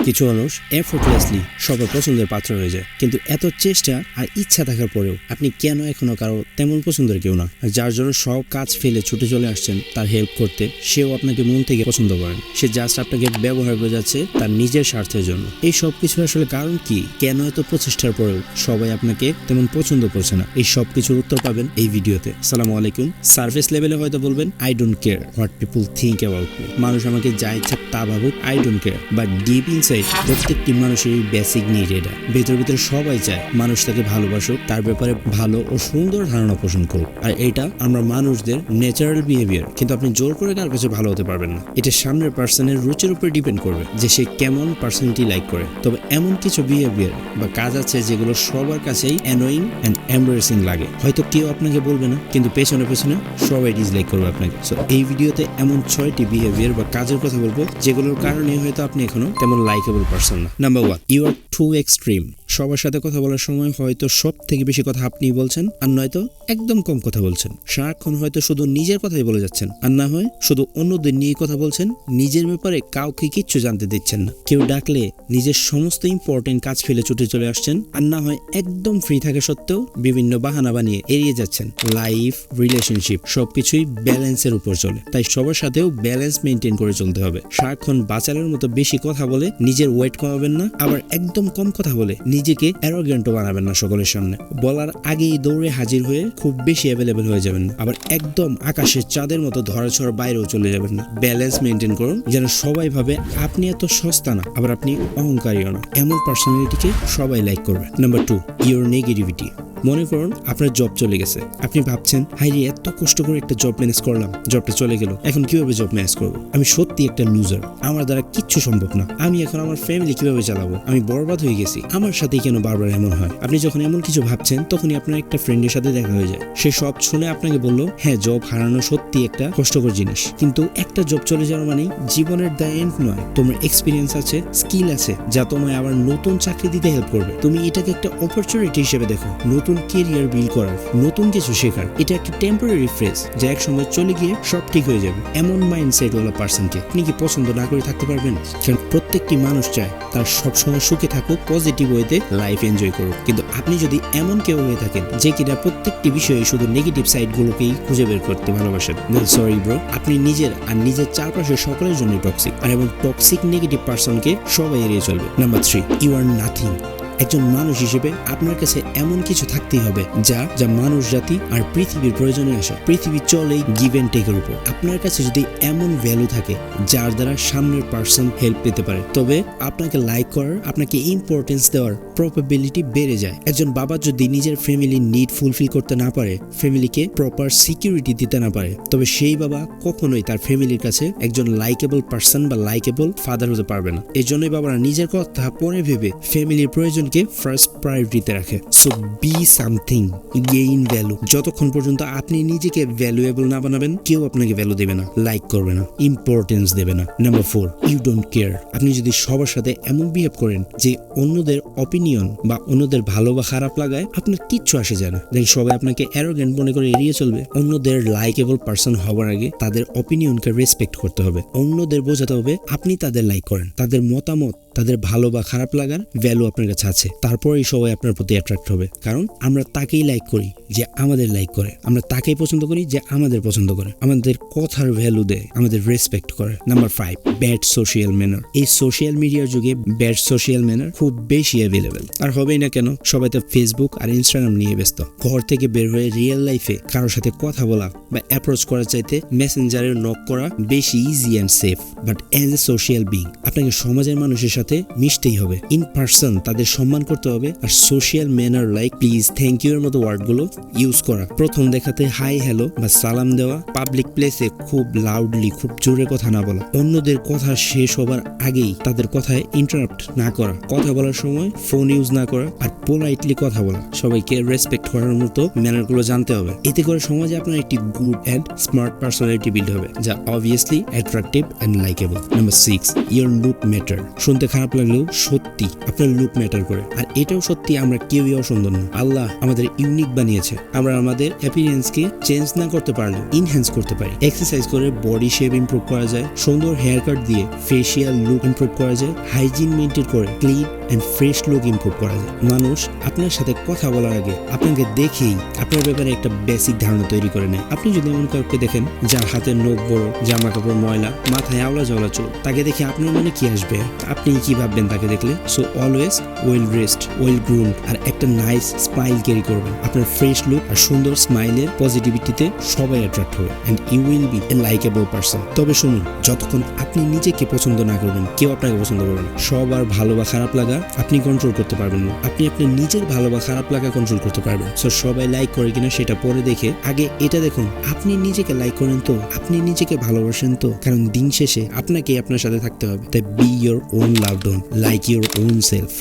কিছু মানুষ এফোর্টলেসলি সবার পছন্দের পাত্র হয়ে যায়, কিন্তু এত চেষ্টা আর ইচ্ছা থাকার পরেও আপনি কেন এখনো কারো তেমন পছন্দের কেউ না। যার জন্য সব কাজ ফেলে ছুটে চলে আসছেন তার হেল্প করতে, সেও আপনাকে মন থেকে পছন্দ করেন। সে জাস্ট আপনাকে ব্যবহার করে যাচ্ছে তার নিজের স্বার্থের জন্য। এই সব কিছু আসলে কারণ কি? কেন এত প্রচেষ্টার পরেও সবাই আপনাকে তেমন পছন্দ করছে না? এই সব কিছুর উত্তর পাবেন এই ভিডিওতে। আসসালামু আলাইকুম। সারফেস লেভেলে হয়তো বলবেন I don't care what people think about me, মানুষ আমাকে যা ইচ্ছা তা ভাবুক, I don't care. But deep inside প্রত্যেকটি মানুষের বেসিক নিড এটা। ভেতরে সবাই চায় মানুষ তাকে ভালোবাসুক, তার ব্যাপারে ভালো ও সুন্দর ধারণা পোষণ করুক। আর এটা আমরা মানুষদের ন্যাচারাল বিহেভিয়ার, কিন্তু আপনি জোর করে কার কাছে ভালো হতে পারবেন না। এটা সামনের পার্সনের রুচির উপর ডিপেন্ড করবে যে সে কেমন পার্সোনালিটি লাইক করে। তবে এমন কিছু বিহেভিয়ার বা কাজ আছে যেগুলো সবার কাছেই অ্যানোয়িং অ্যান্ড এম্বারেসিং লাগে। হয়তো কেউ আপনাকে বলবে না, কিন্তু পেছনে সবাই ডিসলাইক করবে আপনাকে। সো এই ভিডিওতে এমন 6টি বিহেভিয়ার বা কাজের কথা বলবো যেগুলোর কারণে হয়তো আপনি এখনো তেমন লাইকেবল পারসন না। Number 1, you are too extreme. সবার সাথে কথা বলার সময় হয়তো সব থেকে বেশি কথা আপনিই বলছেন, আর নয়তো একদম কম কথা বলছেন। সারাক্ষণ হয়তো শুধু নিজের কথাই বলে যাচ্ছেন, আর না হয় শুধু অন্যদের নিয়ে কথা বলছেন, নিজের ব্যাপারে কাউকে কিচ্ছু জানতে দিচ্ছেন না। কেউ ডাকলে নিজের সমস্ত ইম্পর্টেন্ট কাজ ফেলে ছুটে চলে আসছেন, আর না হয় একদম ফ্রি থাকা সত্ত্বেও বিভিন্ন বাহানা বানিয়ে এড়িয়ে যাচ্ছেন। লাইফ, রিলেশনশিপ সবকিছুই ব্যালেন্সের উপর চলে, তাই সবার সাথেও ব্যালেন্স মেনটেন করে চলতে হবে। সারাক্ষণ বাচালের মতো বেশি কথা বলে নিজের ওয়েট কমাবেন না, আবার একদম কম কথা বলে নিজেকে অ্যারোগ্যান্টও বানাবেন না সকলের সামনে। বলার আগেই দৌড়ে হাজির হয়ে খুব বেশি অ্যাভেলেবেল হয়ে যাবেন না, আবার একদম আকাশের চাঁদের মতো ধরাছোঁয়ার বাইরেও চলে যাবেন না। ব্যালেন্স মেনটেন করুন যেন সবাই ভাবে আপনি এত সস্তা না, আবার আপনি অহংকারীও না। এমন পার্সোনালিটিকে সবাই লাইক করবে। Number 2, your negativity. মনে করুন আপনার জব চলে গেছে, আপনি ভাবছেন হাইরে এত কষ্ট করে একটা জব ম্যানেজ করলাম, জবটা চলে গেল, এখন কিভাবে জব ম্যানেজ করবো? আমি সত্যি একটা লুজার, আমার দ্বারা কিচ্ছু সম্ভব না। আমি এখন আমার ফ্যামিলি কিভাবে চালাবো? আমি বরবাদ হয়ে গেছি। আমার সাথেই কেন বারবার এমন হয়? আপনি যখন এমন কিছু ভাবছেন তখনই আপনার একটা ফ্রেন্ডের সাথে দেখা হয়ে যায়। সে সব শুনে আপনাকে বলল, হ্যাঁ জব হারানো সত্যি একটা কষ্টকর জিনিস, কিন্তু একটা জব চলে যাওয়া মানে জীবনের দ্য এন্ড নয়। তোমার এক্সপিরিয়েন্স আছে, স্কিল আছে, যা তোমায় আবার নতুন চাকরি দিতে হেল্প করবে। তুমি এটাকে একটা অপরচুনিটি হিসেবে দেখো, নতুন কেরিয়ার বিল্ড করার, নতুন কিছু শেখার। এটা একটা টেম্পোরারি ফ্রেজ যা এক সময় চলে গিয়ে সব ঠিক হয়ে যাবে। এমন মাইন্ডসেট ওয়ালা পার্সনকে আপনি কি পছন্দ না করে থাকতে পারবেন? কারণ প্রত্যেকটি মানুষ চায় তার সবসময় সুখে থাকুক, পজিটিভ ওয়েতে লাইফ এনজয় করুক। কিন্তু আপনি যদি এমন কেউ হয়ে থাকেন যে কিনা প্রত্যেকটি বিষয়ে শুধু নেগেটিভ সাইডগুলোকেই খুঁজে বের করতে ভালোবাসেন, সরি ব্রো, আপনি নিজের আর নিজের চারপাশের সকলের জন্য টক্সিক। আর এবং টক্সিক নেগেটিভ পার্সনকে সবাই এড়িয়ে চলবে। Number 3, you are nothing. একজন মানুষ হিসেবে আপনার কাছে এমন কিছু থাকতেই হবে যা মানুষ জাতি আর পৃথিবীর প্রয়োজনে আসে। পৃথিবী চলেই গিভ এন্ড টেকের উপর। আপনার কাছে যদি এমন ভ্যালু থাকে যার দ্বারা সামনের পার্সন হেল্প পেতে পারে, তবে আপনাকে লাইক করার, আপনাকে ইম্পর্টেন্স দেওয়ার প্রবাবিলিটি বেড়ে যায়। একজন বাবা যদি নিজের ফ্যামিলির নিড ফুলফিল করতে না পারে, ফ্যামিলিকে প্রপার সিকিউরিটি দিতে না পারে, তবে সেই বাবা কখনোই তার ফ্যামিলির কাছে একজন লাইকেবল পার্সন বা লাইকেবল ফাদার হতে পারবে না। এই জন্যই বাবারা নিজের কথা পরে ভেবে ফ্যামিলির প্রয়োজনকে ফার্স্ট প্রায়োরিটিতে রাখে। So be something, gain value. যতক্ষণ পর্যন্ত আপনি নিজেকে ভ্যালুয়েবল না বানাবেন, কেউ আপনাকে ভ্যালু দেবে না, লাইক করবে না, ইম্পর্টেন্স দেবে না। Number 4, you don't care. আপনি যদি সবার সাথে এমন বিহেভ করেন যে অন্যদের অপিনিয়ন বা অন্যদের ভালো বা খারাপ লাগায় আপনার কিচ্ছু আসে যায় না, দেখেন সবাই আপনাকে অ্যারোগ্যান্ট মনে করে এড়িয়ে চলবে। অন্যদের লাইকেবল পার্সন হওয়ার আগে তাদের অপিনিয়নকে রেসপেক্ট করতে হবে। অন্যদের বোঝাতে হবে আপনি তাদের লাইক করেন, তাদের মতামত, তাদের ভালো বা খারাপ লাগার ভ্যালু আপনার কাছে আছে। তারপরেই সবাই আপনার প্রতি অ্যাট্রাক্ট হবে, কারণ আমরা তাকেই লাইক করি যে আমাদের লাইক করে, আমরা তাকেই পছন্দ করি যে আমাদের পছন্দ করে, আমাদের কথার ভ্যালু দেয়, আমাদের রেসপেক্ট করে। Number 5, bad social manner. এই সোশ্যাল মিডিয়ার যুগে ব্যাড সোশ্যাল ম্যানার খুব বেশি অ্যাভেলেবেল। আর হবেই না কেন? সবাই তো ফেসবুক আর ইনস্টাগ্রাম নিয়ে ব্যস্ত। ঘর থেকে বের হয়ে রিয়েল লাইফে কারোর সাথে কথা বলা বা অ্যাপ্রোচ করার চাইতে মেসেঞ্জারে নক করা বেশি easy and safe. But as a social being আপনাকে সমাজের মানুষের সাথে মিশতেই হবে, ইন পার্সন তাদের সম্মান করতে হবে। আর social manner like please, thank you এর মতো ওয়ার্ডগুলো ইউজ করা। প্রথম দেখাতে হাই, হ্যালো বা সালাম দেওয়া। পাবলিক প্লেসে খুব লাউডলি, খুব জোরে কথা না বলা। অন্যদের কথা শেষ হবার আগেই তাদের কথায় ইন্টারাপ্ট না করা। কথা বলার সময় ফোন ইউজ না করা। আর পোলাইটলি কথা বলা। সবাইকে রেসপেক্ট করার মতো ম্যানারগুলো জানতে হবে। এতে করে সমাজে আপনার একটি good and smart personality build হবে, যা obviously attractive and likeable. Number 6, your look matter. শুনতে খারাপ লাগলেও সত্যি আপনার লুক ম্যাটার করে। আর এটাও সত্যি আমরা কেউই অসুন্দর না, আল্লাহ আমাদের ইউনিক বানিয়েছে। আমরা আমাদের অ্যাপিয়ারেন্সকে চেঞ্জ না করতে পারলেও ইনহ্যান্স করতে পারি। এক্সারসাইজ করে বডি শেপ ইমপ্রুভ করা যায়, সুন্দর হেয়ার কাট দিয়ে ফেসিয়াল লুক ইমপ্রুভ করা যায়, হাইজিন মেনটেন করে clean and fresh look improve করা যায়। মানুষ আপনার সাথে কথা বলার আগে আপনাকে দেখেই আপনার ব্যাপারে একটা বেসিক ধারণা তৈরি করে নেয়। আপনি যদি এমন কাউকে দেখেন যার হাতের নখ বড়, জামা কাপড় ময়লা, মাথায় আওলা জ্বলা চুল, তাকে দেখে আপনার মনে কি আসবে? আপনি কি ভাববেন তাকে দেখলে? So always well dressed, well groomed আর একটা নাইস স্মাইল ক্যারি করবেন। আপনার ফ্রেশ লুক আর সুন্দর স্মাইলের পজিটিভিটিতে সবাই অ্যাট্রাক্ট হবে and you will be a likable person. তবে শুনুন, যতক্ষণ আপনি নিজেকে পছন্দ না করবেন কেউ আপনাকে পছন্দ করবে না। সবার ভালো বা খারাপ লাগা আপনি কন্ট্রোল করতে পারবেন না, আপনি আপনার নিজের ভালো বা খারাপ লাগা কন্ট্রোল করতে পারবেন। সো সবাই লাইক করে কিনা সেটা পরে দেখে আগে এটা দেখুন আপনি নিজেকে লাইক করেন তো, আপনি নিজেকে ভালোবাসেন তো। কারণ দিন শেষে আপনাকে আপনার সাথে থাকতে হবে। তাই be your own loved one, like your own self.